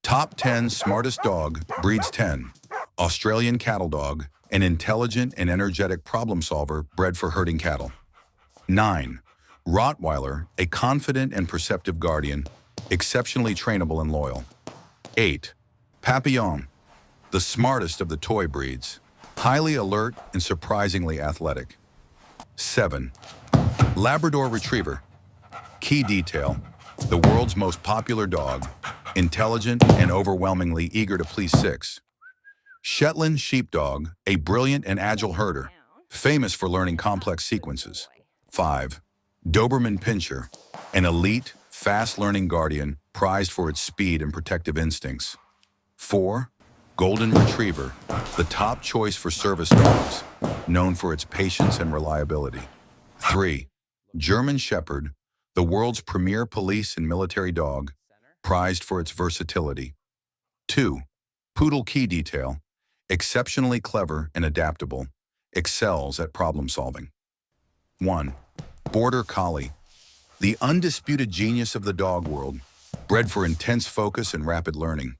Top 10 smartest dog, breeds 10. Australian cattle dog, an intelligent and energetic problem solver bred for herding cattle. 9. Rottweiler, a confident and perceptive guardian, exceptionally trainable and loyal. 8. Papillon, the smartest of the toy breeds, highly alert and surprisingly athletic. 7. Labrador Retriever. Key detail, the world's most popular dog, intelligent and overwhelmingly eager to please. 6. Shetland Sheepdog, a brilliant and agile herder, famous for learning complex sequences. 5. Doberman Pinscher, an elite, fast-learning guardian prized for its speed and protective instincts. 4. Golden Retriever, the top choice for service dogs, known for its patience and reliability. 3. German Shepherd, the world's premier police and military dog, prized for its versatility. 2. Poodle Key detail, exceptionally clever and adaptable, excels at problem solving. 1. Border Collie, the undisputed genius of the dog world, bred for intense focus and rapid learning.